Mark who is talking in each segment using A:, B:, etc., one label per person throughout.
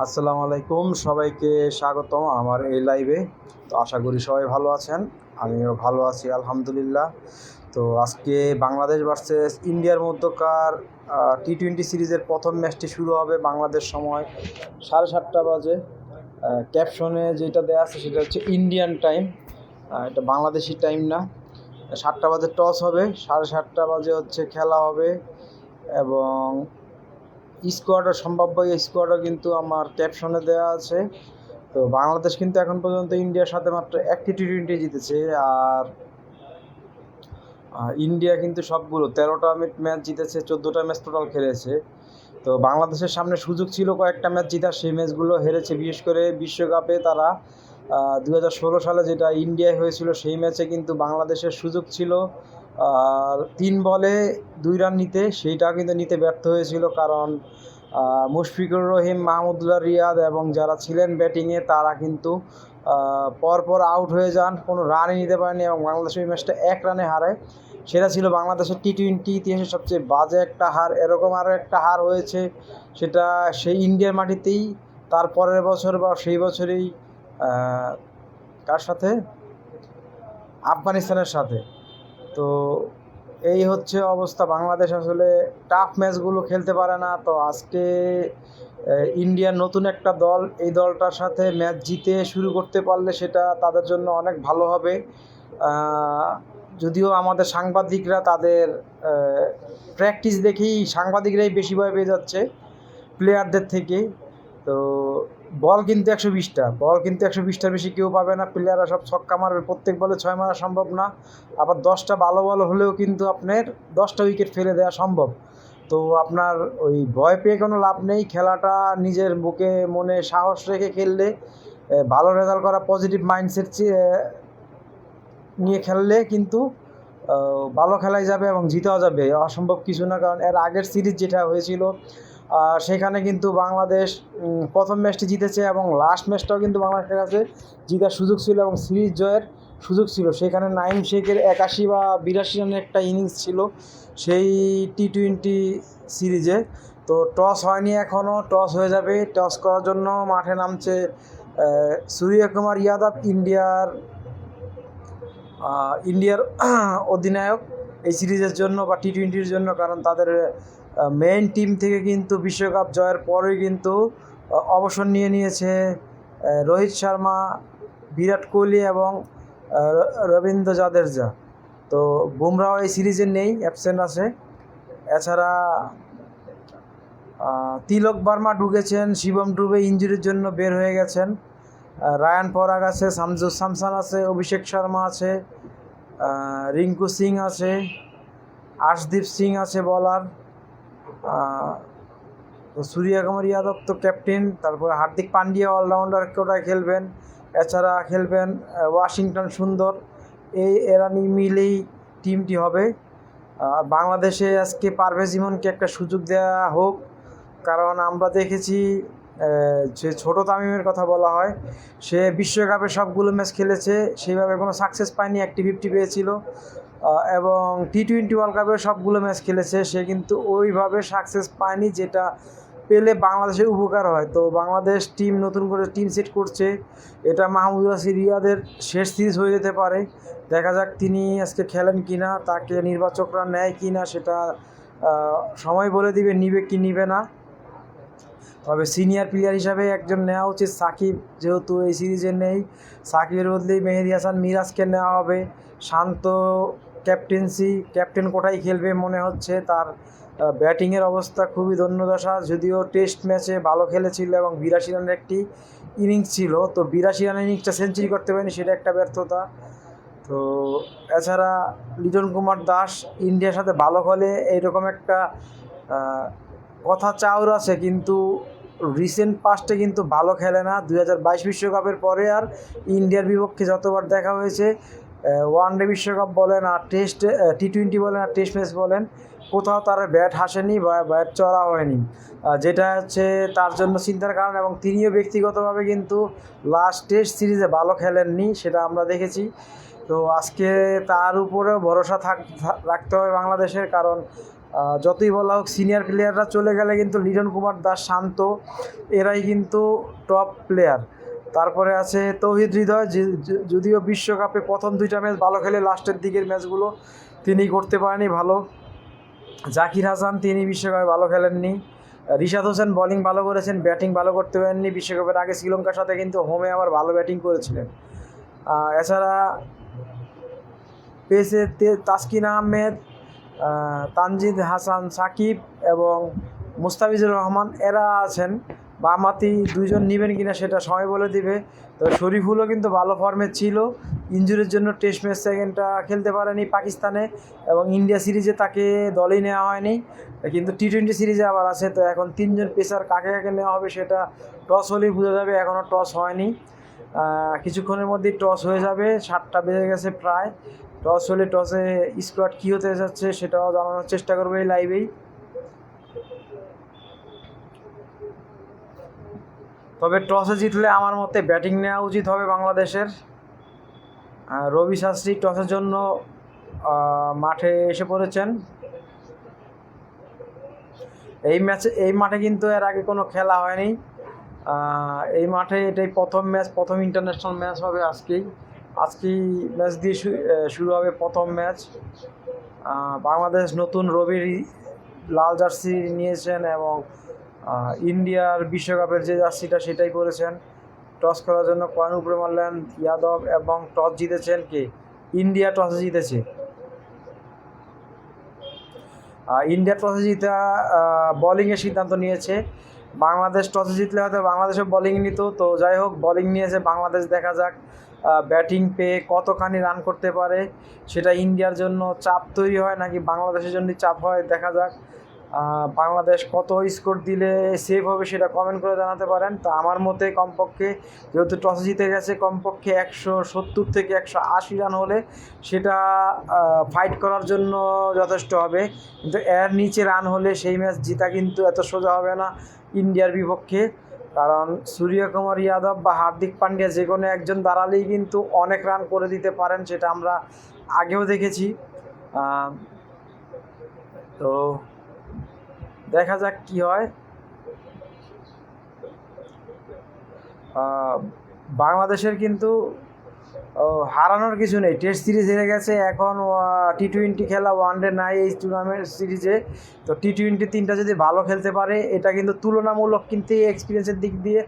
A: আসসালামু আলাইকুম, সবাইকে স্বাগতম আমার এই লাইভে। তো আশা করি সবাই ভালো আছেন, আমিও ভালো আছি আলহামদুলিল্লাহ। তো আজকে বাংলাদেশ ভার্সেস ইন্ডিয়ার মধ্যকার টি-20 সিরিজের প্রথম ম্যাচটি শুরু হবে বাংলাদেশ সময় 7:30 বাজে। ক্যাপশনে যেটা দেওয়া আছে সেটা হচ্ছে ইন্ডিয়ান টাইম, এটা বাংলাদেশি টাইম না। 7টা বাজে টস হবে, 7:30 বাজে হচ্ছে খেলা হবে। এবং সম্ভাব্য স্কোয়াডও কিন্তু আমার ক্যাপশনে দেওয়া আছে। তো বাংলাদেশ কিন্তু এখন পর্যন্ত ইন্ডিয়ার সাথে মাত্র একটি টি-20 জিতেছে। আর ইন্ডিয়া কিন্তু সবগুলো 13টা ম্যাচ জিতেছে, 14টা ম্যাচ টোটাল খেলেছে। তো বাংলাদেশের সামনে সুযোগ ছিল কয়েকটা ম্যাচ জেতার, সেই ম্যাচগুলো হেরেছে। বিশেষ করে বিশ্বকাপে তারা 2016 সালে যেটা ইন্ডিয়ায় হয়েছিল সেই ম্যাচে কিন্তু বাংলাদেশের সুযোগ ছিল 3 বলে 2 রান নিতে, সেইটা কিন্তু নিতে ব্যর্থ হয়েছিল। কারণ মুশফিকুর রহিম, মাহমুদুল্লাহ রিয়াদ এবং যারা ছিলেন ব্যাটিংয়ে তারা কিন্তু পরপর আউট হয়ে যান, কোনো রানই নিতে পারেনি এবং বাংলাদেশ ওই ম্যাচটা 1 রানে হারায়। সেটা ছিল বাংলাদেশের টি-20 ইতিহাসের সবচেয়ে বাজে একটা হার। এরকম আরও একটা হার হয়েছে, সেটা সেই ইন্ডিয়ার মাটিতেই, তার পরের বছর বা সেই বছরেই কার সাথে, আফগানিস্তানের সাথে। তো এই হচ্ছে অবস্থা, বাংলাদেশ আসলে টাফ ম্যাচগুলো খেলতে পারে না। তো আজকে ইন্ডিয়ার নতুন একটা দল, এই দলটার সাথে ম্যাচ জিতে শুরু করতে পারলে সেটা তাদের জন্য অনেক ভালো হবে। যদিও আমাদের সাংবাদিকরা তাদের প্র্যাকটিস দেখেই সাংবাদিকরাই বেশি ভয় পেয়ে যাচ্ছে প্লেয়ারদের থেকে। তো বল কিন্তু 120টার বেশি কেউ পাবে না। প্লেয়াররা সব ছক্কা মারবে, প্রত্যেক বলে 6 মারা সম্ভব না। আবার 10টা ভালো বল হলেও কিন্তু আপনার 10টা উইকেট ফেলে দেওয়া সম্ভব। তো আপনার ওই ভয় পেয়ে কোনো লাভ নেই। খেলাটা নিজের বুকে মনে সাহস রেখে খেললে, ভালো রেজাল্ট করা, পজিটিভ মাইন্ডসেট নিয়ে খেললে কিন্তু ভালো খেলাই যাবে এবং জিতাও যাবে, অসম্ভব কিছু না। কারণ এর আগের সিরিজ যেটা হয়েছিল সেখানে কিন্তু বাংলাদেশ প্রথম ম্যাচটি জিতেছে এবং লাস্ট ম্যাচটাও কিন্তু বাংলাদেশের কাছে জিতার সুযোগ ছিল এবং সিরিজ জয়ের সুযোগ ছিল। সেখানে নাইম শেখের 81 বা 82 রানের একটা ইনিংস ছিল সেই টি-20 সিরিজে। তো টস হয়নি এখনও, টস হয়ে যাবে। টস করার জন্য মাঠে নামছে সূর্যকুমার যাদব, ইন্ডিয়ার অধিনায়ক এই সিরিজের জন্য বা টি-20 জন্য। কারণ তাদের মেইন টিম থেকে কিন্তু বিশ্বকাপ জয়ের পরেই কিন্তু অবসর নিয়েছে রোহিত শর্মা, বিরাট কোহলি এবং রবীন্দ্র জাদেজা। তো বুমরাও এই সিরিজে নেই, অ্যাবসেন্ট আছে। এছাড়া তিলক বার্মা ঢুকেছেন, শিবম ডুবে ইঞ্জুরির জন্য বের হয়ে গেছেন, রায়ান পরাগ আছে, সামজু স্যামসন আছে, অভিষেক শর্মা আছে, রিঙ্কু সিং আছে, আর্শদীপ সিং আছে বলার, সূর্যকুমার যাদব তো ক্যাপ্টেন, তারপরে হার্দিক পান্ডিয়া অলরাউন্ডার কোটায় খেলবেন। এছাড়া খেলবেন ওয়াশিংটন সুন্দর। এরা মিলেই টিমটি হবে। বাংলাদেশে আজকে পারভেজ ইমনকে একটা সুযোগ দেওয়া হোক, কারণ আমরা দেখেছি যে ছোটো তামিমের কথা বলা হয়, সে বিশ্বকাপে সবগুলো ম্যাচ খেলেছে, সেইভাবে কোনো সাকসেস পায়নি, একটি 50 পেয়েছিল। এবং টি-20 ওয়ার্ল্ড কাপের সবগুলো ম্যাচ খেলেছে, সে কিন্তু ওইভাবে সাকসেস পায়নি যেটা পেলে বাংলাদেশের উপকার হয়। তো বাংলাদেশ টিম নতুন করে টিম সেট করছে, এটা মাহমুদুল্লাহ রিয়াদের শেষ সিরিজ হয়ে যেতে পারে। দেখা যাক তিনি আজকে খেলেন কি না, তাকে নির্বাচকরা নেয় কি না সেটা সময় বলে দিবে, নিবে কি নিবে না। তবে সিনিয়র প্লেয়ার হিসাবে একজন নেওয়া উচিত সাকিব, যেহেতু এই সিরিজে নেই। সাকিবের বদলেই মেহেদী হাসান মিরাজকে নেওয়া হবে। শান্ত ক্যাপ্টেন কোটায় খেলবে মনে হচ্ছে। তার ব্যাটিংয়ের অবস্থা খুবই দন্যদশা, যদিও টেস্ট ম্যাচে ভালো খেলেছিল এবং 82 রানের একটি ইনিংস ছিল। তো 82 রানের ইনিংসটা সেঞ্চুরি করতে পারেনি, সেটা একটা ব্যর্থতা। তো এছাড়া লিটন কুমার দাস ইন্ডিয়ার সাথে ভালো খেলে এইরকম একটা কথা চাউর আছে, কিন্তু রিসেন্ট পাস্টে কিন্তু ভালো খেলে না। 2022 বিশ্বকাপের পরে আর ইন্ডিয়ার বিপক্ষে যতবার দেখা হয়েছে, ওয়ানডে বিশ্বকাপ বলেন আর টি-20 বলেন আর টেস্ট ম্যাচ বলেন, কোথাও তার ব্যাট হাসেনি বা ব্যাট চড়া হয়নি, যেটা হচ্ছে তার জন্য চিন্তার কারণ। এবং তিনিও ব্যক্তিগতভাবে কিন্তু লাস্ট টেস্ট সিরিজে ভালো খেলেননি, সেটা আমরা দেখেছি। তো আজকে তার উপরেও ভরসা রাখতে হবে বাংলাদেশের, কারণ যতই বলা হোক সিনিয়র প্লেয়াররা চলে গেলে কিন্তু লিটন কুমার দাস, শান্ত এরাই কিন্তু টপ প্লেয়ার। তারপরে আছে তৌহিদ হৃদয়, যদিও বিশ্বকাপে প্রথম 2টা ম্যাচ ভালো খেলে লাস্টের দিকের ম্যাচগুলো তিনি করতে পারেনি ভালো। জাকির হাসান, তিনি বিশ্বকাপে ভালো খেলেননি। রিশাদ হোসেন বোলিং ভালো করেছেন, ব্যাটিং ভালো করতে পারেননি। বিশ্বকাপের আগে শ্রীলঙ্কার সাথে কিন্তু হোমে আবার ভালো ব্যাটিং করেছিলেন। এছাড়া পেসে তাসকিন আহমেদ, তানজিদ হাসান সাকিব এবং মুস্তাফিজুর রহমান এরা আছেন। বামহাতি 2জন নেবেন কিনা সেটা সময় বলে দিবে। তো শরীফুলও কিন্তু ভালো ফর্মে ছিল, ইনজুরির জন্য টেস্ট ম্যাচ সেকেন্ডটা খেলতে পারেনি পাকিস্তানে, এবং ইন্ডিয়া সিরিজে তাকে দলেই নেওয়া হয়নি, কিন্তু টি-20 সিরিজে আবার আছে। তো এখন 3জন পেসার কাকে কাকে নেওয়া হবে সেটা টস হলেই বোঝা যাবে, এখনও টস হয়নি। কিছুক্ষণের মধ্যেই টস হয়ে যাবে, 7টা বেজে গেছে প্রায়। টস হলে টসে স্কোয়াড কী হতে যাচ্ছে সেটাও জানানোর চেষ্টা করবে এই লাইভেই। তবে টসে জিতলে আমার মতে ব্যাটিং নেওয়া উচিত হবে বাংলাদেশের। রবি শাস্ত্রী টসের জন্য মাঠে এসে পড়েছেন। এই মাঠে কিন্তু এর আগে কোনো খেলা হয়নি। এই মাঠে এটাই প্রথম ম্যাচ, প্রথম ইন্টারন্যাশনাল ম্যাচ হবে আজকেই ম্যাচ দিয়ে শুরু হবে প্রথম ম্যাচ। বাংলাদেশ নতুন রবির লাল জার্সি নিয়েছেন এবং ইন্ডিয়ার বিশ্বকাপের যে জার্সিটা সেটাই পরেছেন। টস করার জন্য কয়েন উপরে মারলেন যাদব এবং টস জিতেছেন কে? ইন্ডিয়া টসে জিতেছে। ইন্ডিয়া টসে জিতে বোলিংয়ের সিদ্ধান্ত নিয়েছে। বাংলাদেশ টসে জিতলে হয়তো বাংলাদেশও বোলিং নিত। তো যাই হোক, বোলিং নিয়েছে বাংলাদেশ। দেখা যাক ব্যাটিং পেয়ে কতখানি রান করতে পারে, সেটা ইন্ডিয়ার জন্য চাপ তৈরি হয় নাকি বাংলাদেশের জন্য চাপ হয়, দেখা যাক। বাংলাদেশ কত স্কোর দিলে সেভ হবে সেটা কমেন্ট করে জানাতে পারেন। তো আমার মতে কমপক্ষে, যেহেতু টসে জিতে গেছে, কমপক্ষে 170 থেকে 180 রান হলে সেটা ফাইট করার জন্য যথেষ্ট হবে। কিন্তু এর নিচে রান হলে সেই ম্যাচ জিতা কিন্তু এত সোজা হবে না ইন্ডিয়ার বিপক্ষে। কারণ সূর্যকুমার যাদব বা হার্দিক পান্ডিয়া যে কোনো একজন দাঁড়ালেই কিন্তু অনেক রান করে দিতে পারেন, সেটা আমরা আগেও দেখেছি। তো দেখা যাক কি হয়। বাংলাদেশের কিন্তু হারানোর কিছু নেই। টেস্ট সিরিজ হেরে গেছে, এখন টি-20 খেলা, ওয়ানডে নাই এই টুর্নামেন্ট সিরিজে। তো টি-20 3টা যদি ভালো খেলতে পারে, এটা কিন্তু তুলনামূলক কিন্তু এক্সপিরিয়েন্সের দিক দিয়ে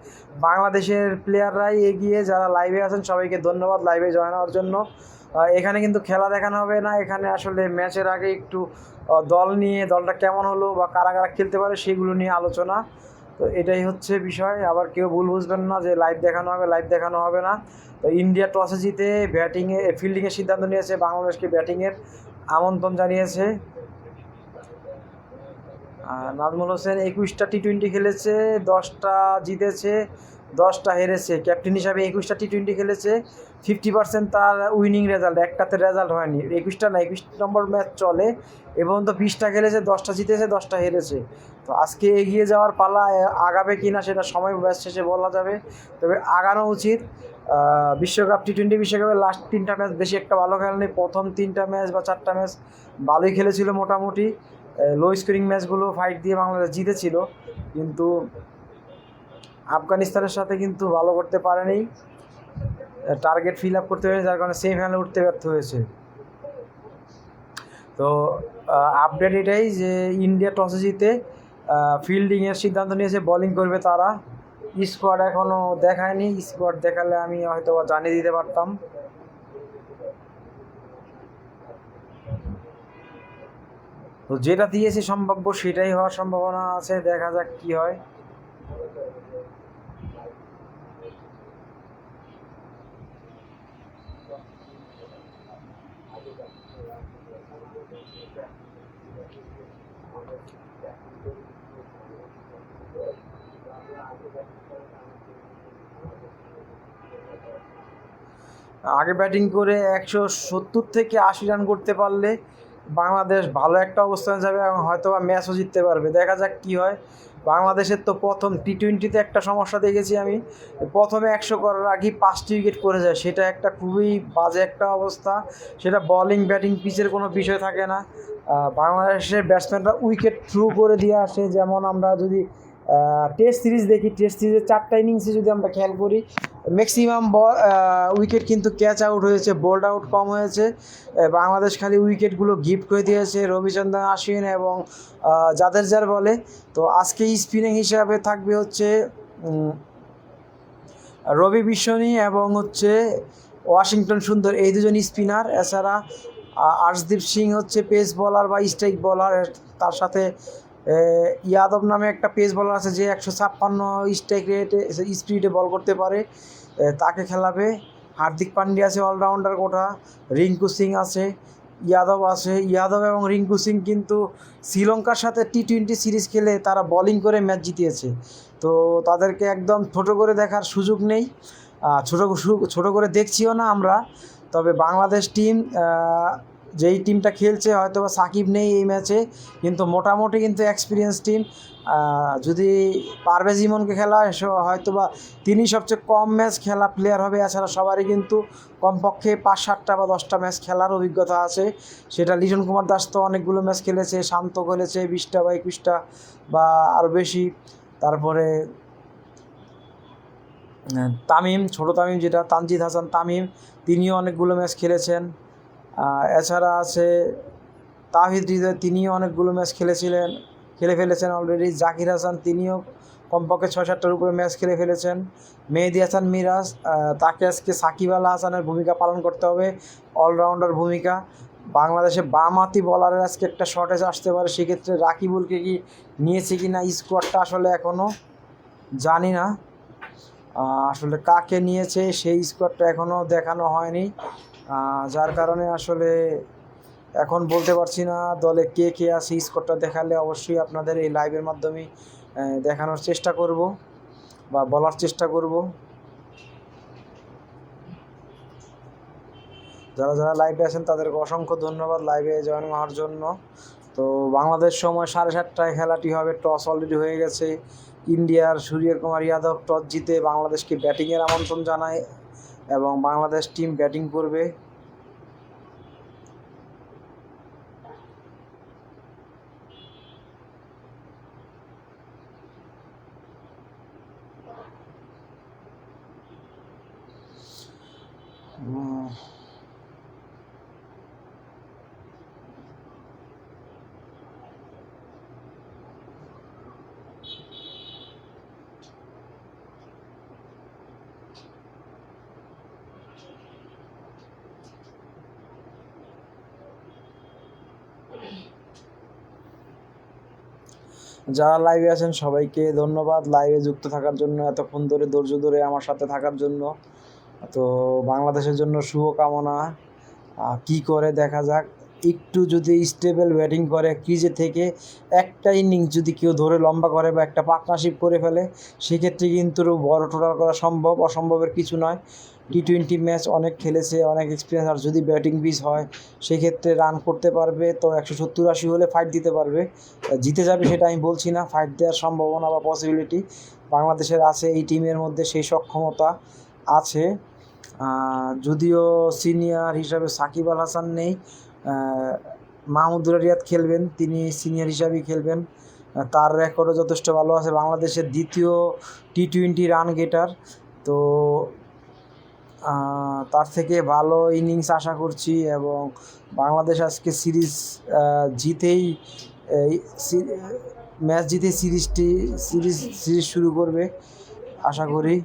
A: বাংলাদেশের প্লেয়াররাই এগিয়ে। যারা লাইভে আছেন সবাইকে ধন্যবাদ লাইভে জয়েন হওয়ার জন্য। এখানে কিন্তু খেলা দেখানো হবে না, এখানে আসলে ম্যাচের আগে একটু দল নিয়ে, দলটা কেমন হলো বা কারা কারা খেলতে পারে সেগুলো নিয়ে আলোচনা। তো এটাই হচ্ছে বিষয়। আবার কেউ ভুল বুঝবেন না যে লাইভ দেখানো হবে, লাইভ দেখানো হবে না। তো ইন্ডিয়া টসে জিতে ফিল্ডিংয়ের সিদ্ধান্ত নিয়েছে, বাংলাদেশকে ব্যাটিংয়ের আমন্ত্রণ জানিয়েছে। নাজমুল হোসেন 21টা টি-20 খেলেছে, 10টা জিতেছে, 10টা হেরেছে। ক্যাপ্টেন হিসাবে 21টা টি-20 খেলেছে, 50% তার উইনিং রেজাল্ট, একটাতে রেজাল্ট হয়নি। 21টা না, 21 নম্বর ম্যাচ চলে এবং তো 20টা খেলেছে, 10টা জিতেছে, 10টা হেরেছে। তো আজকে এগিয়ে যাওয়ার পালা, আগাবে কি না সেটা সময় ম্যাচ শেষে বলা যাবে। তবে আগানো উচিত। বিশ্বকাপ টি-20 বিশ্বকাপের লাস্ট 3টা ম্যাচ বেশি একটা ভালো খেলেনি, প্রথম 3টা ম্যাচ বা 4টা ম্যাচ ভালোই খেলেছিল মোটামুটি। লো স্কোরিং ম্যাচগুলো ফাইট দিয়ে বাংলাদেশ জিতেছিল, কিন্তু আফগানিস্তানের সাথে কিন্তু ভালো করতে পারেনি, টার্গেট ফিল আপ করতে পারেনি, যার কারণে সেমিফাইনালে উঠতে ব্যর্থ হয়েছে। তো আপডেট এটাই যে ইন্ডিয়া টসে জিতে ফিল্ডিংয়ের সিদ্ধান্ত নিয়েছে, বোলিং করবে তারা। স্কোয়াড এখনও দেখায়নি, স্কোয়াড দেখালে আমি হয়তো জানিয়ে দিতে পারতাম। তো যেটা দিয়েছে সম্ভাব্য সেটাই হওয়ার সম্ভাবনা আছে, দেখা যাক কি হয়। আগে ব্যাটিং করে 170 থেকে 80 রান করতে পারলে বাংলাদেশ ভালো একটা অবস্থানে যাবে এবং হয়তো বা ম্যাচও জিততে পারবে। দেখা যাক কি হয়। বাংলাদেশের তো প্রথম টি-20তে একটা সমস্যা দেখেছি আমি, প্রথমে 100 করার আগেই 5টি উইকেট পড়ে যায়, সেটা একটা খুবই বাজে একটা অবস্থা। সেটা বলিং ব্যাটিং পিচের কোনো বিষয় থাকে না, বাংলাদেশের ব্যাটসম্যানরা উইকেট থ্রু করে দিয়ে আসে। যেমন আমরা যদি টেস্ট সিরিজ দেখি, টেস্ট সিরিজের 4টা ইনিংসে যদি আমরা খেয়াল করি, ম্যাক্সিমাম উইকেট কিন্তু ক্যাচ আউট হয়েছে, বোল্ড আউট কম হয়েছে। বাংলাদেশ খালি উইকেটগুলো গিফট করে দিয়েছে রবিচন্দ্রন আশ্বিন এবং জাদেজার বলে। তো আজকে স্পিনিং হিসাবে থাকবে হচ্ছে রবি বিশ্বনী এবং হচ্ছে ওয়াশিংটন সুন্দর, এই দুজন স্পিনার। এছাড়া আর্শদীপ সিং হচ্ছে পেস বলার বা স্ট্রাইক বলার, তার সাথে ইয়াদব নামে একটা পেস বলার আছে যে 156 স্ট্রাইক রেটে স্পিডে বল করতে পারে, তাকে খেলাবে। হার্দিক পান্ডিয়া আছে অলরাউন্ডার কোটা, রিঙ্কু সিং আছে, ইয়াদব আছে। ইয়াদব এবং রিঙ্কু সিং কিন্তু শ্রীলঙ্কার সাথে টি-20 সিরিজ খেলে তারা বোলিং করে ম্যাচ জিতিয়েছে। তো তাদেরকে একদম ছোটো করে দেখার সুযোগ নেই, ছোটো করে দেখছিও না আমরা। তবে বাংলাদেশ টিম যেই টিমটা খেলছে, হয়তো বা সাকিব নেই এই ম্যাচে, কিন্তু মোটামুটি কিন্তু এক্সপিরিয়েন্স টিম। যদি পারভেজ ইমনকে খেলা হয়তো বা তিনি সবচেয়ে কম ম্যাচ খেলা প্লেয়ার হবে। এছাড়া সবারই কিন্তু কমপক্ষে 5-7টা বা 10টা ম্যাচ খেলার অভিজ্ঞতা আছে। সেটা লিটন কুমার দাস তো অনেকগুলো ম্যাচ খেলেছে, শান্ত খেলেছে 20টা বা 21টা বা আরও বেশি। তারপরে তামিম, ছোটো তামিম যেটা তানজিদ হাসান তামিম, তিনিও অনেকগুলো ম্যাচ খেলেছেন। এছাড়া আছে তাহিদ হৃদয়, তিনিও অনেকগুলো ম্যাচ খেলে ফেলেছেন অলরেডি। জাকির হাসান, তিনিও কমপক্ষে 6-7টার উপরে ম্যাচ খেলে ফেলেছেন। মেহেদী হাসান মিরাজ, তাকে আজকে সাকিব আল হাসানের ভূমিকা পালন করতে হবে, অলরাউন্ডার ভূমিকা। বাংলাদেশে বামহাতি বলারের আজকে একটা শর্টেজ আসতে পারে, সেক্ষেত্রে রাকিবুলকে কি নিয়েছে কি না স্কোয়াডটা আসলে এখনও জানি না। আসলে কাকে নিয়েছে সেই স্কোয়াডটা এখনও দেখানো হয়নি, যার কারণে আসলে এখন বলতে পারছি না দলে কে কে আছে। স্কোরটা দেখালে অবশ্যই আপনাদের এই লাইভের মাধ্যমে দেখানোর চেষ্টা করব বা বলার চেষ্টা করব। যারা যারা লাইভে আছেন তাদেরকে অসংখ্য ধন্যবাদ লাইভে জয়েন হওয়ার জন্য। তো বাংলাদেশ সময় 7:30টায় খেলাটি হবে। টস অলরেডি হয়ে গেছে, ইন্ডিয়ার সূর্যকুমার যাদব টস জিতে বাংলাদেশকে ব্যাটিংয়ের আমন্ত্রণ জানায় এবং বাংলাদেশ টিম ব্যাটিং করবে। যারা লাইভে আছেন সবাইকে ধন্যবাদ লাইভে যুক্ত থাকার জন্য, এতক্ষণ ধরে ধৈর্য ধরে আমার সাথে থাকার জন্য। তো বাংলাদেশের জন্য শুভকামনা। কি করে দেখা যাক, একটু যদি স্টেবল ব্যাটিং করে ক্রিজে থেকে একটা ইনিংস যদি কেউ ধরে লম্বা করে বা একটা পার্টনারশিপ করে ফেলে, সেক্ষেত্রে কিন্তু বড় টোটাল করা সম্ভব, অসম্ভবের কিছু নয়। টি-20 ম্যাচ অনেক খেলেছে, অনেক এক্সপিরিয়েন্স। আর যদি ব্যাটিং পিচ হয় সেক্ষেত্রে রান করতে পারবে, তো 170-80 হলে ফাইট দিতে পারবে। জিতে যাবে সেটা আমি বলছি না, ফাইট দেওয়ার সম্ভাবনা বা পসিবিলিটি বাংলাদেশের আছে, এই টিমের মধ্যে সেই সক্ষমতা আছে। যদিও সিনিয়র হিসাবে সাকিব আল হাসান নেই, মাহমুদুল্লাহ রিয়াদ খেলবেন, তিনি সিনিয়র হিসাবেই খেলবেন। তার রেকর্ডও যথেষ্ট ভালো আছে, বাংলাদেশের দ্বিতীয় টি-20 রান গেটার। তো তার থেকে ভালো ইনিংস আশা করছি এবং বাংলাদেশ আজকে জিতেই ম্যাচ জিতে সিরিজ শুরু করবে আশা করি।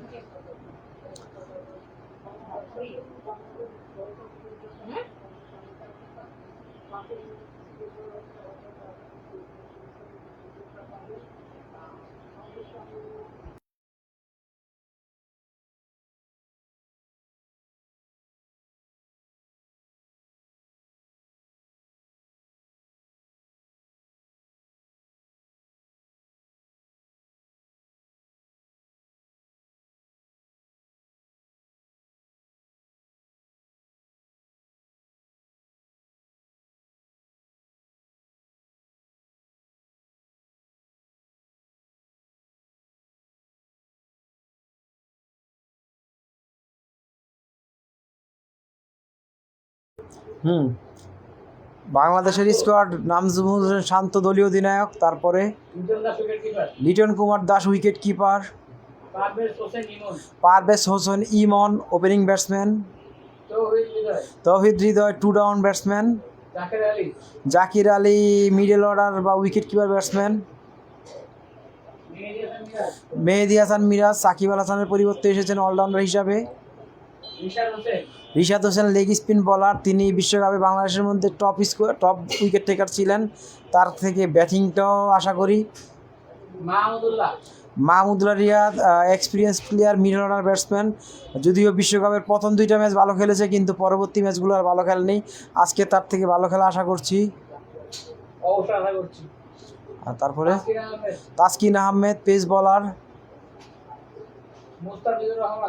A: হুম, বাংলাদেশের স্কোয়াড নাজমুল হোসেন শান্ত দলীয় অধিনায়ক, তারপরে Liton Kumar Das wicket keeper, Parvez Hossain Emon opening batsman, তৌহিদ হৃদয় 2 down batsman, Zakir Ali middle order বা উইকেট কিপার ব্যাটসম্যান, মেহেদী হাসান মিরাজ সাকিব আল হাসানের পরিবর্তে এসেছেন অলরাউন্ডার হিসাবে, Rishad Hossain leg spin bowler, তিনি বিশ্বকাপে বাংলাদেশের মধ্যে টপ উইকেট টেকার ছিলেন, তার থেকে ব্যাটিংটাও আশা করি। Mahmudullah Riyad experience player middle order batsman, যদিও বিশ্বকাপের প্রথম 2টা ম্যাচ ভালো খেলেছে কিন্তু পরবর্তী ম্যাচগুলো আর ভালো খেলেনি, আজকে তার থেকে ভালো খেলা আশা করছি। আর তারপরে Taskin Ahmed pace bowler,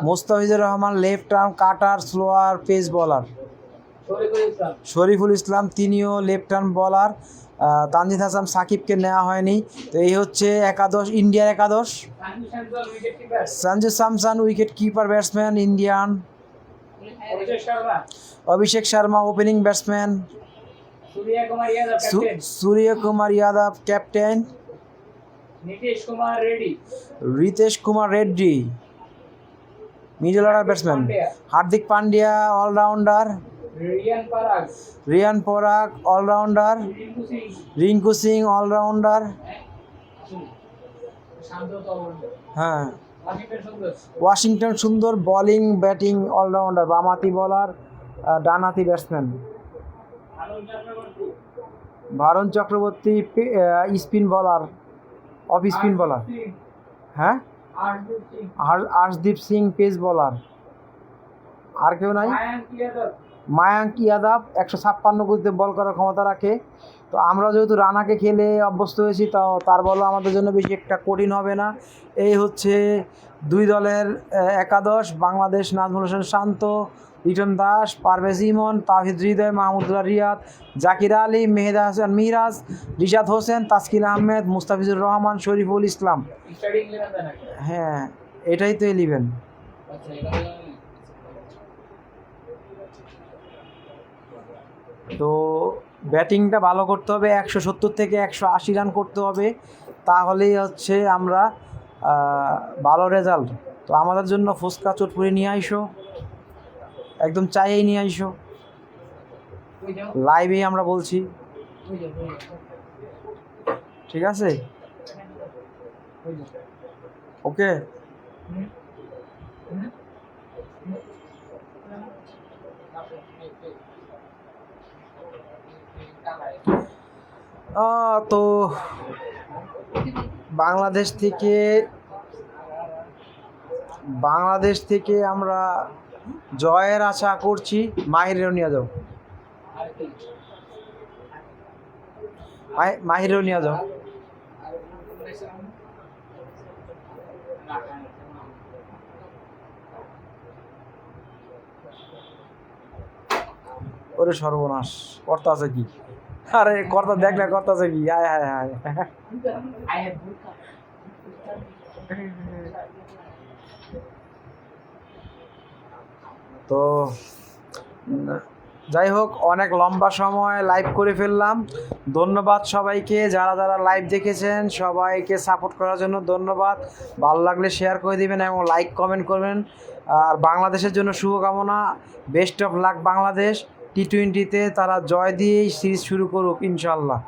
A: Mustafizur Rahman left arm cutter slower pace bowler, Shoriful Islam তিনিও left arm bowler, Tanzid Hasan সাকিবকে নেওয়া হয়নি। তো এই হচ্ছে একাদশ, ইন্ডিয়ার একাদশ। Sanju Samson wicket keeper batsman Indian, Abhishek Sharma opening batsman, Surya Kumar Yadav captain, Ritesh Kumar Reddy middle order batsman, Hardik Pandya allrounder, Riyan Parag allrounder, Rinku Singh allrounder, হ্যাঁ Washington Sundar bowling batting allrounder, বামহাতি বোলার ডানহাতি batsman, Varun Chakraborty spin bowler off spin bowler, হ্যাঁ আর্শদীপ সিং পেস বোলার, আর কেউ নাই। মায়াঙ্ক ইয়াদব 156 গতিতে বল করার ক্ষমতা রাখে। তো আমরা যেহেতু রানাকে খেলে অভ্যস্ত হয়েছি, তো তার বলও আমাদের জন্য বেশি একটা কঠিন হবে না। এই হচ্ছে 2 দলের একাদশ। বাংলাদেশ নাজমুল হোসেন শান্ত, লিটন দাস, পারভেজ ইমন, তাওহিদ হৃদয়, মাহমুদুল্লাহ রিয়াদ, জাকির আলী, মেহেদী হাসান মিরাজ, রিশাদ হোসেন, তাসকিন আহমেদ, মুস্তাফিজুর রহমান, শরীফুল ইসলাম। হ্যাঁ, এটাই তো 11। তো ব্যাটিংটা ভালো করতে হবে, 170 থেকে 180 রান করতে হবে, তাহলেই হচ্ছে আমরা ভালো রেজাল্ট। তো আমাদের জন্য ফুচকা চটপুরি নিয়ে আইসো, একদম চাইয়েই নিয়ে আইসো, লাইভেই আমরা বলছি, ঠিক আছে? ওকে, তো বাংলাদেশ থেকে আমরা জয়ের আশা করছি। মাহিরেও নিয়ে যাও, মাহিরেও নিয়ে যাও। ওরে সর্বনাশ, কর্তা আছে কি? আরে কর্তা দেখ না, কর্তা আছে কি? আয় হায় হায়। তো যাই হোক, অনেক লম্বা সময় লাইভ করে ফেললাম। ধন্যবাদ সবাইকে, যারা যারা লাইভ দেখেছেন সবাইকে সাপোর্ট করার জন্য ধন্যবাদ। ভালো লাগলে শেয়ার করে দিবেন এবং লাইক কমেন্ট করবেন। আর বাংলাদেশের জন্য শুভকামনা, বেস্ট অফ লাক বাংলাদেশ। টি-20তে তারা জয় দিয়েই সিরিজ শুরু করুক ইনশাল্লাহ।